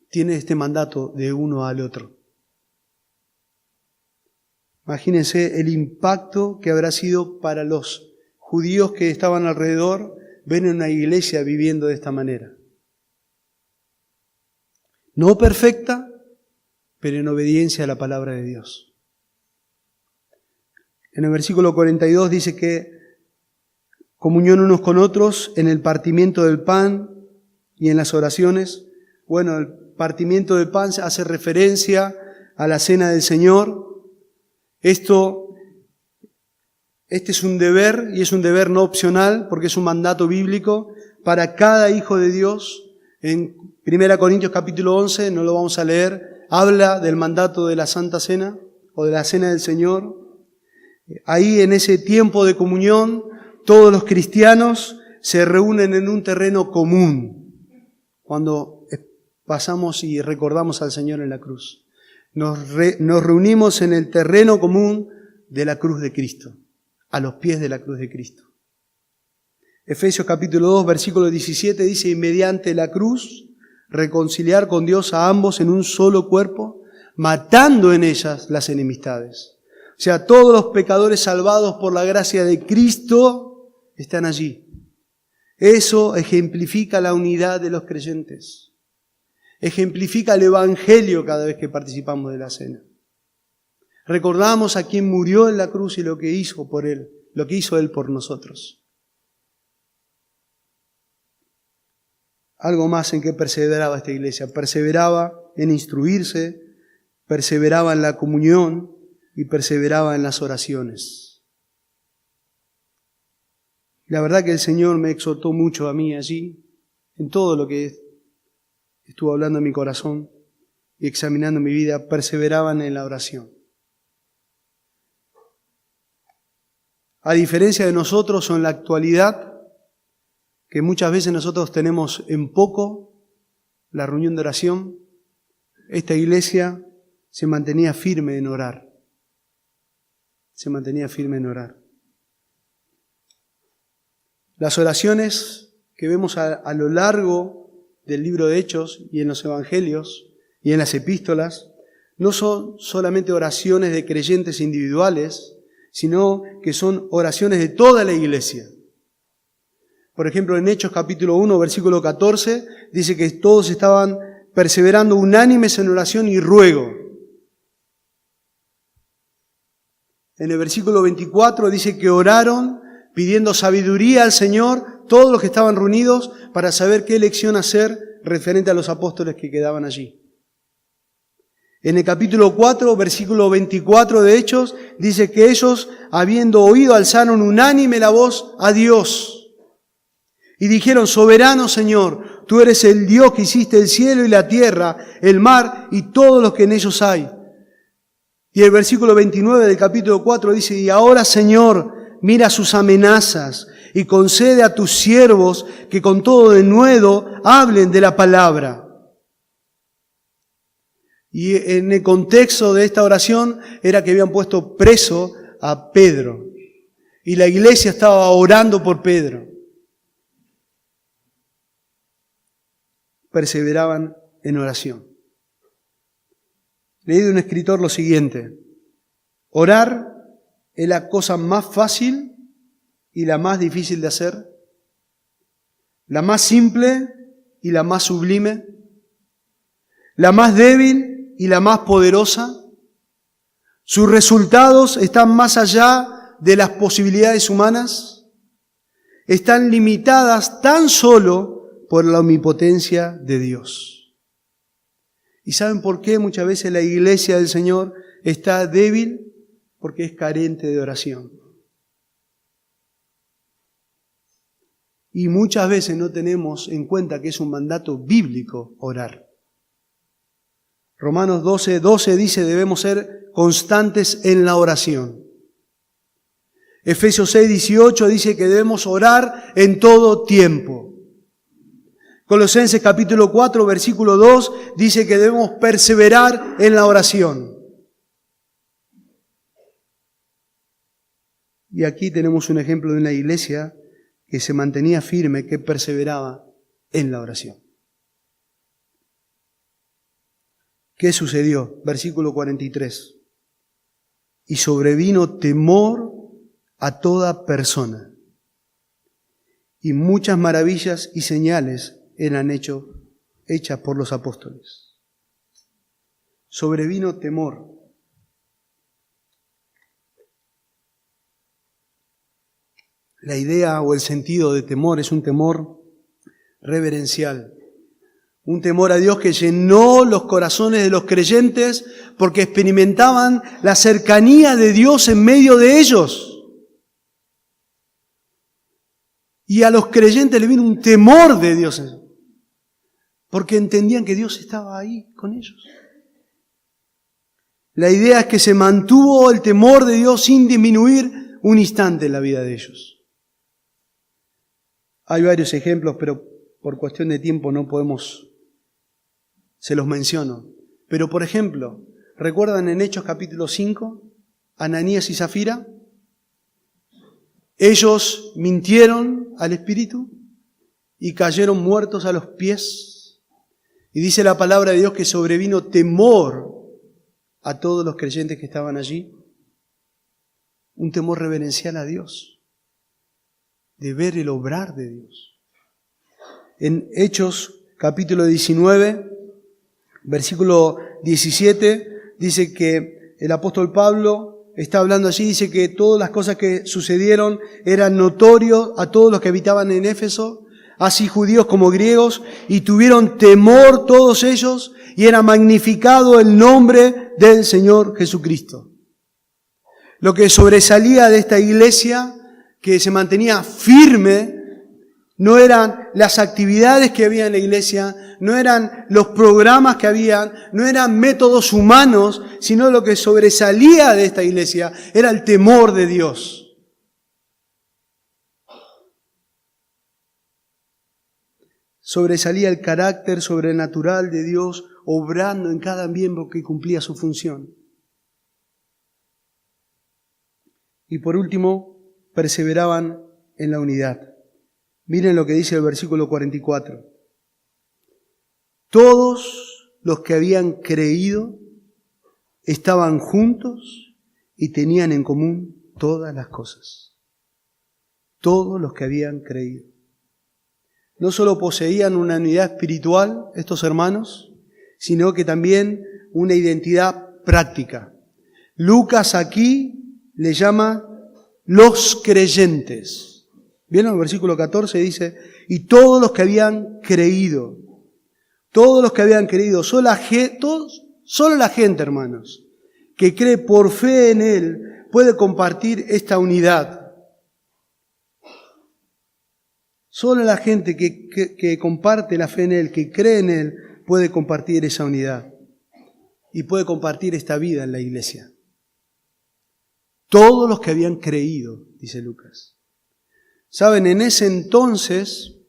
tiene este mandato de uno al otro. Imagínense el impacto que habrá sido para los judíos que estaban alrededor ver una iglesia viviendo de esta manera. No perfecta, pero en obediencia a la palabra de Dios. En el versículo 42 dice que comunión unos con otros en el partimiento del pan y en las oraciones. Bueno, el partimiento del pan hace referencia a la cena del Señor. Este es un deber, y es un deber no opcional, porque es un mandato bíblico para cada hijo de Dios. En 1 Corintios capítulo 11, no lo vamos a leer, habla del mandato de la Santa Cena, o de la Cena del Señor. Ahí en ese tiempo de comunión, todos los cristianos se reúnen en un terreno común, cuando pasamos y recordamos al Señor en la cruz. Nos reunimos en el terreno común de la cruz de Cristo, a los pies de la cruz de Cristo. Efesios capítulo 2, versículo 17 dice, y mediante la cruz reconciliar con Dios a ambos en un solo cuerpo, matando en ellas las enemistades. O sea, todos los pecadores salvados por la gracia de Cristo están allí. Eso ejemplifica la unidad de los creyentes. Ejemplifica el Evangelio cada vez que participamos de la cena. Recordamos a quien murió en la cruz y lo que hizo por Él, lo que hizo Él por nosotros. Algo más en que perseveraba esta iglesia. Perseveraba en instruirse, perseveraba en la comunión y perseveraba en las oraciones. La verdad que el Señor me exhortó mucho a mí allí, en todo lo que estuvo hablando en mi corazón y examinando mi vida, perseveraban en la oración. A diferencia de nosotros o en la actualidad, que muchas veces nosotros tenemos en poco la reunión de oración, esta iglesia se mantenía firme en orar. Se mantenía firme en orar. Las oraciones que vemos a lo largo del libro de Hechos y en los evangelios y en las epístolas no son solamente oraciones de creyentes individuales, sino que son oraciones de toda la iglesia. Por ejemplo, en Hechos capítulo 1, versículo 14, dice que todos estaban perseverando unánimes en oración y ruego. En el versículo 24 dice que oraron pidiendo sabiduría al Señor, todos los que estaban reunidos, para saber qué elección hacer referente a los apóstoles que quedaban allí. En el capítulo 4, versículo 24 de Hechos, dice que ellos, habiendo oído, alzaron unánime la voz a Dios. Y dijeron: soberano Señor, tú eres el Dios que hiciste el cielo y la tierra, el mar y todo lo que en ellos hay. Y el versículo 29 del capítulo 4 dice: y ahora, Señor, mira sus amenazas y concede a tus siervos que con todo denuedo hablen de la palabra. Y en el contexto de esta oración era que habían puesto preso a Pedro. Y la iglesia estaba orando por Pedro. Perseveraban en oración. Leí de un escritor lo siguiente: orar es la cosa más fácil y la más difícil de hacer, la más simple y la más sublime, la más débil y la más poderosa. Sus resultados están más allá de las posibilidades humanas, están limitadas tan solo por la omnipotencia de Dios. ¿Y saben por qué muchas veces la iglesia del Señor está débil? Porque es carente de oración. Y muchas veces no tenemos en cuenta que es un mandato bíblico orar. Romanos 12 dice: debemos ser constantes en la oración. Efesios 6:18 dice que debemos orar en todo tiempo. Colosenses capítulo 4, versículo 2 dice que debemos perseverar en la oración. Y aquí tenemos un ejemplo de una iglesia que se mantenía firme, que perseveraba en la oración. ¿Qué sucedió? Versículo 43. Y sobrevino temor a toda persona, y muchas maravillas y señales eran hechas por los apóstoles. Sobrevino temor. La idea o el sentido de temor es un temor reverencial. Un temor a Dios que llenó los corazones de los creyentes porque experimentaban la cercanía de Dios en medio de ellos. Y a los creyentes le vino un temor de Dios, porque entendían que Dios estaba ahí con ellos. La idea es que se mantuvo el temor de Dios sin disminuir un instante en la vida de ellos. Hay varios ejemplos, pero por cuestión de tiempo no podemos, se los menciono. Pero por ejemplo, ¿recuerdan en Hechos capítulo 5, Ananías y Zafira? Ellos mintieron al Espíritu y cayeron muertos a los pies. Y dice la palabra de Dios que sobrevino temor a todos los creyentes que estaban allí. Un temor reverencial a Dios, de ver el obrar de Dios. En Hechos capítulo 19, versículo 17, dice que el apóstol Pablo está hablando allí, dice que todas las cosas que sucedieron eran notorios a todos los que habitaban en Éfeso, así judíos como griegos, y tuvieron temor todos ellos, y era magnificado el nombre del Señor Jesucristo. Lo que sobresalía de esta iglesia, que se mantenía firme, no eran las actividades que había en la iglesia, no eran los programas que habían, no eran métodos humanos, sino lo que sobresalía de esta iglesia era el temor de Dios. Sobresalía el carácter sobrenatural de Dios obrando en cada miembro que cumplía su función. Y por último, perseveraban en la unidad. Miren lo que dice el versículo 44. Todos los que habían creído estaban juntos y tenían en común todas las cosas. Todos los que habían creído. No solo poseían una unidad espiritual, estos hermanos, sino que también una identidad práctica. Lucas aquí le llama los creyentes. ¿Vieron el versículo 14? Dice, y todos los que habían creído. Todos los que habían creído. Solo la gente, hermanos, que cree por fe en Él, puede compartir esta unidad. Solo la gente que comparte la fe en Él, que cree en Él, puede compartir esa unidad. Y puede compartir esta vida en la iglesia. Todos los que habían creído, dice Lucas. Saben, en ese entonces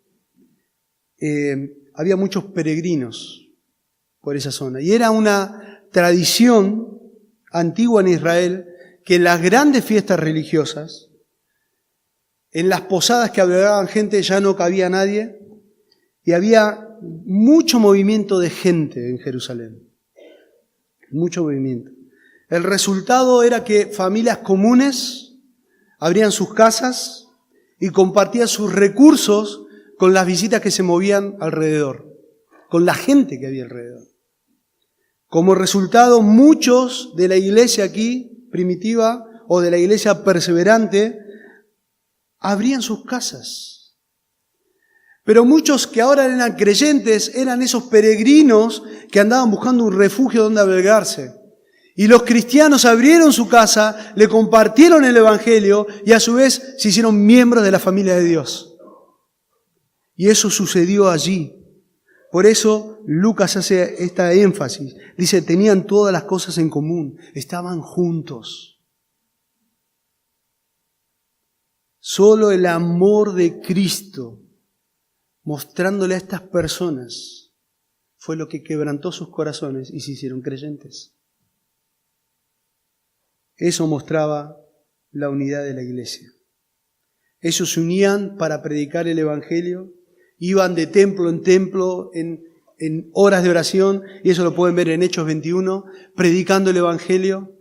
había muchos peregrinos por esa zona. Y era una tradición antigua en Israel que en las grandes fiestas religiosas, en las posadas que albergaban gente, ya no cabía nadie y había mucho movimiento de gente en Jerusalén. Mucho movimiento. El resultado era que familias comunes abrían sus casas y compartían sus recursos con las visitas que se movían alrededor, con la gente que había alrededor. Como resultado, muchos de la iglesia aquí, primitiva, o de la iglesia perseverante, abrían sus casas. Pero muchos que ahora eran creyentes eran esos peregrinos que andaban buscando un refugio donde albergarse. Y los cristianos abrieron su casa, le compartieron el Evangelio y a su vez se hicieron miembros de la familia de Dios. Y eso sucedió allí. Por eso Lucas hace esta énfasis. Dice, tenían todas las cosas en común, estaban juntos. Solo el amor de Cristo, mostrándole a estas personas, fue lo que quebrantó sus corazones y se hicieron creyentes. Eso mostraba la unidad de la iglesia. Ellos se unían para predicar el Evangelio, iban de templo en templo en horas de oración, y eso lo pueden ver en Hechos 21, predicando el Evangelio,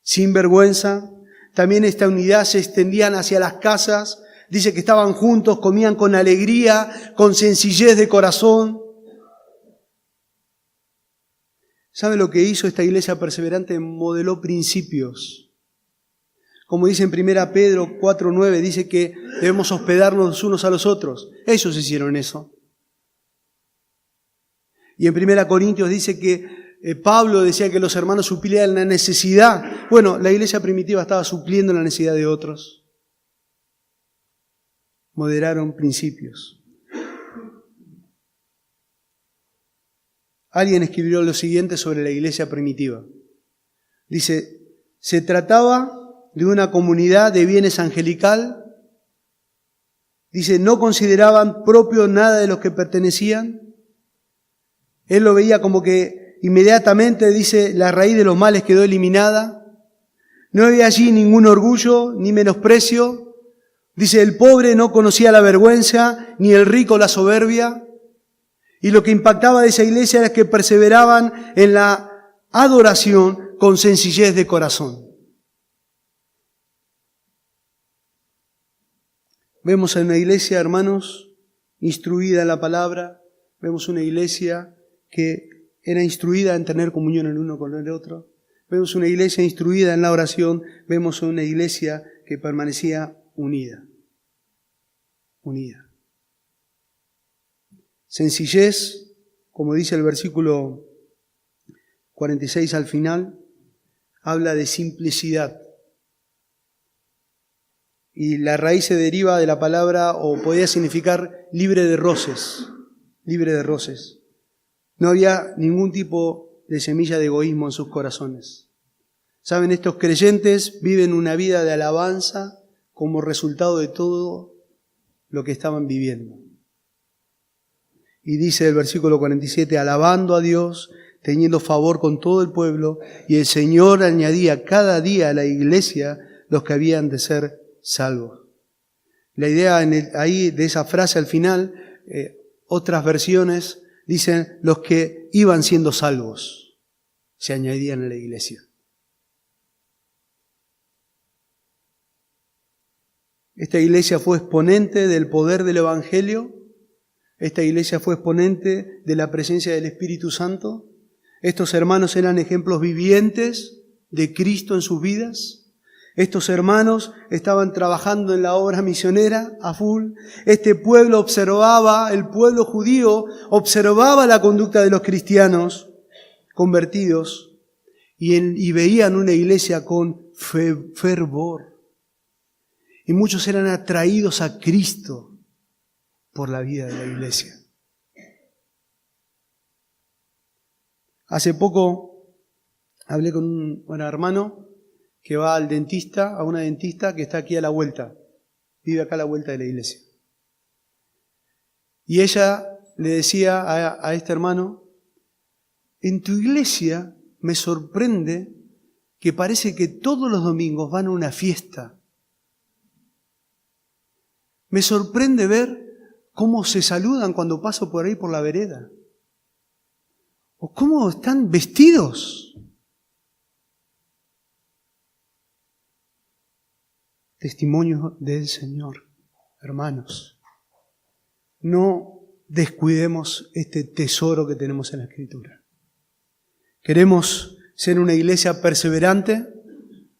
sin vergüenza. También esta unidad se extendían hacia las casas, dice que estaban juntos, comían con alegría, con sencillez de corazón. ¿Sabe lo que hizo esta iglesia perseverante? Modeló principios. Como dice en 1 Pedro 4:9, dice que debemos hospedarnos los unos a los otros. Ellos hicieron eso. Y en 1 Corintios dice que Pablo decía que los hermanos suplían la necesidad. Bueno, la iglesia primitiva estaba supliendo la necesidad de otros. Moderaron principios. Alguien escribió lo siguiente sobre la iglesia primitiva. Dice, se trataba de una comunidad de bienes angelical. Dice, no consideraban propio nada de los que pertenecían. Él lo veía como que inmediatamente, dice, la raíz de los males quedó eliminada. No había allí ningún orgullo ni menosprecio. Dice, el pobre no conocía la vergüenza, ni el rico la soberbia. Y lo que impactaba de esa iglesia era que perseveraban en la adoración con sencillez de corazón. Vemos a una iglesia, hermanos, instruida en la palabra. Vemos una iglesia que era instruida en tener comunión el uno con el otro. Vemos una iglesia instruida en la oración. Vemos una iglesia que permanecía unida. Unida. Sencillez, como dice el versículo 46 al final, habla de simplicidad. Y la raíz se deriva de la palabra, o podría significar libre de roces. Libre de roces. No había ningún tipo de semilla de egoísmo en sus corazones. Saben, estos creyentes viven una vida de alabanza como resultado de todo lo que estaban viviendo. Y dice el versículo 47, alabando a Dios, teniendo favor con todo el pueblo, y el Señor añadía cada día a la iglesia los que habían de ser salvos. La idea ahí de esa frase al final, otras versiones dicen los que iban siendo salvos. se añadían a la iglesia. Esta iglesia fue exponente del poder del Evangelio. Esta iglesia fue exponente de la presencia del Espíritu Santo. Estos hermanos eran ejemplos vivientes de Cristo en sus vidas. Estos hermanos estaban trabajando en la obra misionera a full. Este pueblo observaba, el pueblo judío observaba la conducta de los cristianos convertidos y veían una iglesia con fervor. Y muchos eran atraídos a Cristo por la vida de la iglesia. Hace poco hablé con un hermano que va al dentista, a una dentista que está aquí a la vuelta, vive acá a la vuelta de la iglesia. Y ella le decía a este hermano, en tu iglesia me sorprende que parece que todos los domingos van a una fiesta. Me sorprende ver cómo se saludan cuando paso por ahí por la vereda. O cómo están vestidos. Testimonio del Señor, hermanos. No descuidemos este tesoro que tenemos en la Escritura. Queremos ser una iglesia perseverante,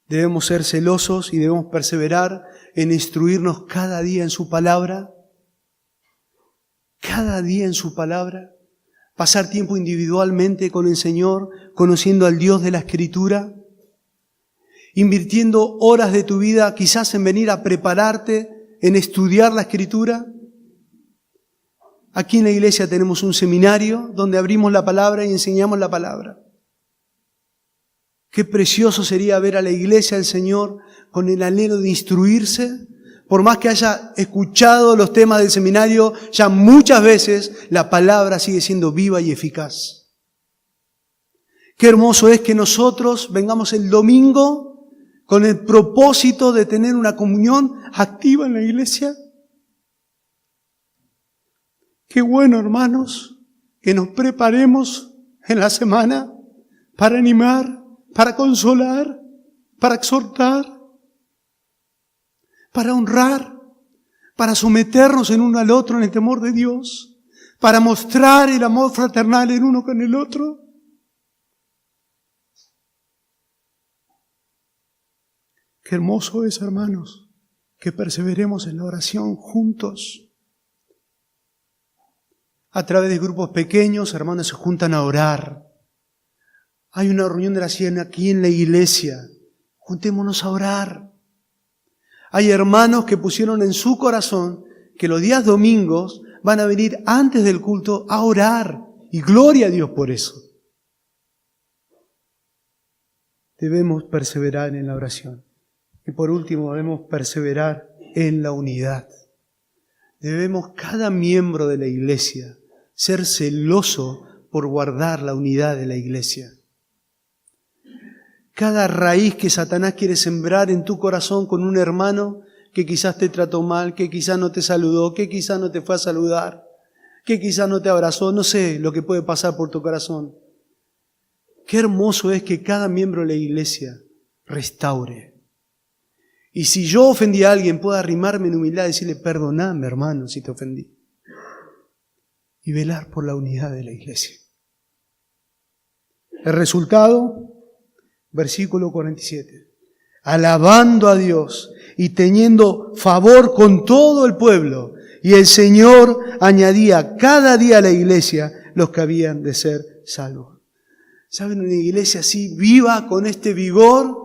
debemos ser celosos y debemos perseverar en instruirnos cada día en su palabra, cada día en su palabra, pasar tiempo individualmente con el Señor, conociendo al Dios de la Escritura, invirtiendo horas de tu vida quizás en venir a prepararte, en estudiar la Escritura. Aquí en la iglesia tenemos un seminario donde abrimos la palabra y enseñamos la palabra. Qué precioso sería ver a la iglesia del Señor con el anhelo de instruirse. Por más que haya escuchado los temas del seminario, ya muchas veces la palabra sigue siendo viva y eficaz. Qué hermoso es que nosotros vengamos el domingo con el propósito de tener una comunión activa en la iglesia. Qué bueno, hermanos, que nos preparemos en la semana para animar, para consolar, para exhortar, para honrar, para someternos en uno al otro en el temor de Dios, para mostrar el amor fraternal el uno con el otro. Qué hermoso es, hermanos, que perseveremos en la oración juntos. A través de grupos pequeños, hermanos se juntan a orar. Hay una reunión de la 100 aquí en la iglesia. Juntémonos a orar. Hay hermanos que pusieron en su corazón que los días domingos van a venir antes del culto a orar. Y gloria a Dios por eso. Debemos perseverar en la oración. Y por último, debemos perseverar en la unidad. Debemos cada miembro de la iglesia ser celoso por guardar la unidad de la iglesia. Cada raíz que Satanás quiere sembrar en tu corazón con un hermano que quizás te trató mal, que quizás no te saludó, que quizás no te fue a saludar, que quizás no te abrazó, no sé lo que puede pasar por tu corazón. Qué hermoso es que cada miembro de la iglesia restaure. Y si yo ofendí a alguien, puedo arrimarme en humildad y decirle, perdoname, hermano, si te ofendí. Y velar por la unidad de la iglesia. El resultado, versículo 47. Alabando a Dios y teniendo favor con todo el pueblo. Y el Señor añadía cada día a la iglesia los que habían de ser salvos. ¿Saben? Una iglesia así, viva, con este vigor,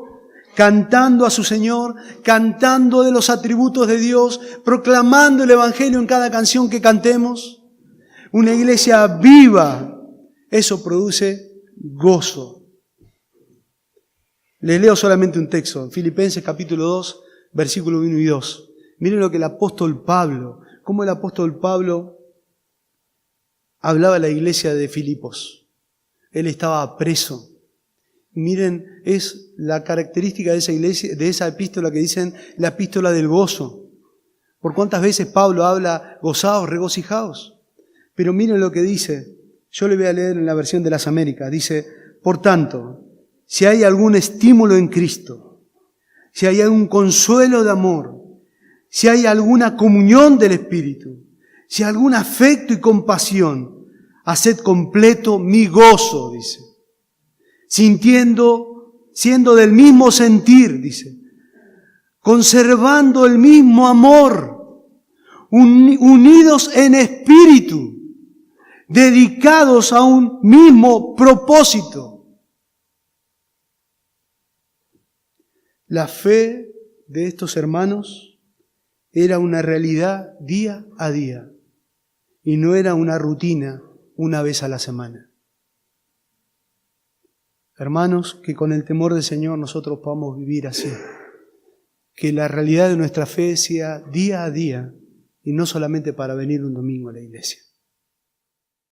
cantando a su Señor, cantando de los atributos de Dios, proclamando el Evangelio en cada canción que cantemos. Una iglesia viva, eso produce gozo. Les leo solamente un texto, Filipenses capítulo 2, versículo 1 y 2. Miren lo que el apóstol Pablo, cómo el apóstol Pablo hablaba a la iglesia de Filipos. Él estaba preso. Miren, es la característica de esa iglesia, de esa epístola que dicen la epístola del gozo. ¿Por cuántas veces Pablo habla gozaos, regocijaos? Pero miren lo que dice. Yo le voy a leer en la versión de las Américas. Dice, Por tanto, si hay algún estímulo en Cristo, si hay algún consuelo de amor, si hay alguna comunión del Espíritu, si hay algún afecto y compasión, haced completo mi gozo, dice. Siendo del mismo sentir, dice. Conservando el mismo amor, unidos en espíritu, dedicados a un mismo propósito. La fe de estos hermanos era una realidad día a día y no era una rutina una vez a la semana. Hermanos, que con el temor del Señor nosotros podamos vivir así. Que la realidad de nuestra fe sea día a día y no solamente para venir un domingo a la iglesia.